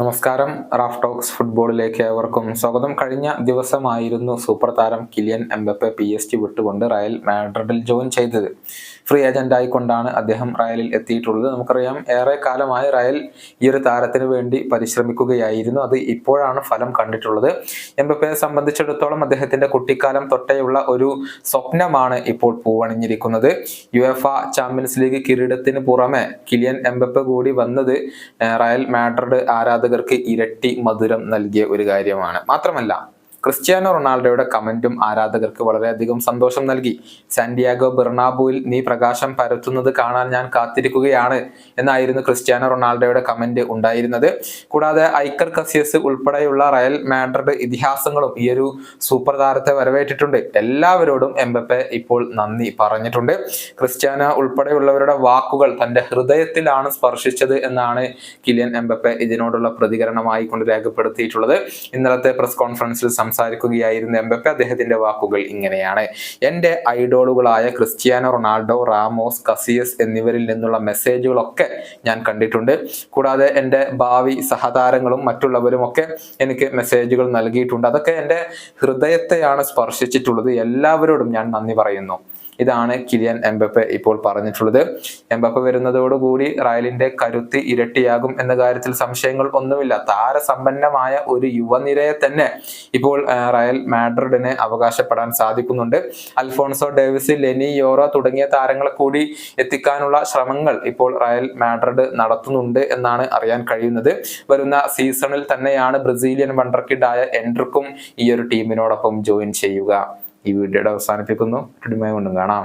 നമസ്കാരം. Raf talks ഫുട്ബോളിലേക്ക് ഏവർക്കും സ്വാഗതം. കഴിഞ്ഞ ദിവസമായിരുന്നു സൂപ്പർ താരം കിലിയൻ എംബപ്പെ PSG വിട്ടുകൊണ്ട് റയൽ മാഡ്രിഡിൽ ജോയിൻ ചെയ്തത്. ഫ്രീ ഏജന്റ് ആയിക്കൊണ്ടാണ് അദ്ദേഹം റയലിൽ എത്തിയിട്ടുള്ളത്. നമുക്കറിയാം, ഏറെ കാലമായി റയൽ ഈ ഒരു താരത്തിന് വേണ്ടി പരിശ്രമിക്കുകയായിരുന്നു. അത് ഇപ്പോഴാണ് ഫലം കണ്ടിട്ടുള്ളത്. എംബപ്പയെ സംബന്ധിച്ചിടത്തോളം അദ്ദേഹത്തിന്റെ കുട്ടിക്കാലം തൊട്ടേയുള്ള ഒരു സ്വപ്നമാണ് ഇപ്പോൾ പൂവണിഞ്ഞിരിക്കുന്നത്. യുവേഫ ചാമ്പ്യൻസ് ലീഗ് കിരീടത്തിന് പുറമെ കിലിയൻ എംബപ്പെ കൂടി വന്നത് റയൽ മാഡ്രിഡ് ആരാധകർക്ക് ഇരട്ടി മധുരം നൽകിയ ഒരു കാര്യമാണ്. മാത്രമല്ല, ക്രിസ്ത്യാനോ റൊണാൾഡോയുടെ കമന്റും ആരാധകർക്ക് വളരെയധികം സന്തോഷം നൽകി. സാന്റിയാഗോ ബെർണാബുവിൽ നീ പ്രകാശം പരത്തുന്നത് കാണാൻ ഞാൻ കാത്തിരിക്കുകയാണ് എന്നായിരുന്നു ക്രിസ്ത്യാനോ റൊണാൾഡോയുടെ കമന്റ് ഉണ്ടായിരുന്നത്. കൂടാതെ ഐക്കർ കസിയസ് ഉൾപ്പെടെയുള്ള റയൽ മാഡ്രിഡ് ഇതിഹാസങ്ങളും ഈ ഒരു സൂപ്പർ താരത്തെ വരവേറ്റിട്ടുണ്ട്. എല്ലാവരോടും എംബപ്പെ ഇപ്പോൾ നന്ദി പറഞ്ഞിട്ടുണ്ട്. ക്രിസ്ത്യാനോ ഉൾപ്പെടെയുള്ളവരുടെ വാക്കുകൾ തന്റെ ഹൃദയത്തിലാണ് സ്പർശിച്ചത് എന്നാണ് കിലിയൻ എംബപ്പെ ഇതിനോടുള്ള പ്രതികരണമായി കൊണ്ട് രേഖപ്പെടുത്തിയിട്ടുള്ളത്. ഇന്നലത്തെ പ്രസ് കോൺഫറൻസിൽ സംസാരിക്കുകയായിരുന്ന എംബപ്പെ അദ്ദേഹത്തിന്റെ വാക്കുകൾ ഇങ്ങനെയാണ്: എന്റെ ഐഡോളുകളായ ക്രിസ്ത്യാനോ റൊണാൾഡോ, റാമോസ്, കസിയസ് എന്നിവരിൽ നിന്നുള്ള മെസ്സേജുകളൊക്കെ ഞാൻ കണ്ടിട്ടുണ്ട്. കൂടാതെ എൻ്റെ ഭാവി സഹതാരങ്ങളും മറ്റുള്ളവരും ഒക്കെ എനിക്ക് മെസ്സേജുകൾ നൽകിയിട്ടുണ്ട്. അതൊക്കെ എൻ്റെ ഹൃദയത്തെയാണ് സ്പർശിച്ചിട്ടുള്ളത്. എല്ലാവരോടും ഞാൻ നന്ദി പറയുന്നു. ഇതാണ് കിലിയൻ എംബപ്പെ ഇപ്പോൾ പറഞ്ഞിട്ടുള്ളത്. എംബപ്പെ വരുന്നതോടുകൂടി റയലിന്റെ കരുത്ത് ഇരട്ടിയാകും എന്ന കാര്യത്തിൽ സംശയങ്ങൾ ഒന്നുമില്ല. താരസമ്പന്നമായ ഒരു യുവനിരയെ തന്നെ ഇപ്പോൾ റയൽ മാഡ്രിഡിന് അവകാശപ്പെടാൻ സാധിക്കുന്നുണ്ട്. അൽഫോൺസോ ഡേവിസ്, ലെനി യോറോ തുടങ്ങിയ താരങ്ങളെ കൂടി എത്തിക്കാനുള്ള ശ്രമങ്ങൾ ഇപ്പോൾ റയൽ മാഡ്രിഡ് നടത്തുന്നുണ്ട് എന്നാണ് അറിയാൻ കഴിയുന്നത്. വരുന്ന സീസണിൽ തന്നെയാണ് ബ്രസീലിയൻ വണ്ടർകിഡായ എൻട്രിക്കും ഈ ഒരു ടീമിനോടൊപ്പം ജോയിൻ ചെയ്യുക. ഈ വീഡിയോയുടെ അവസാനിപ്പിക്കുന്നു. കൊണ്ടും കാണാം.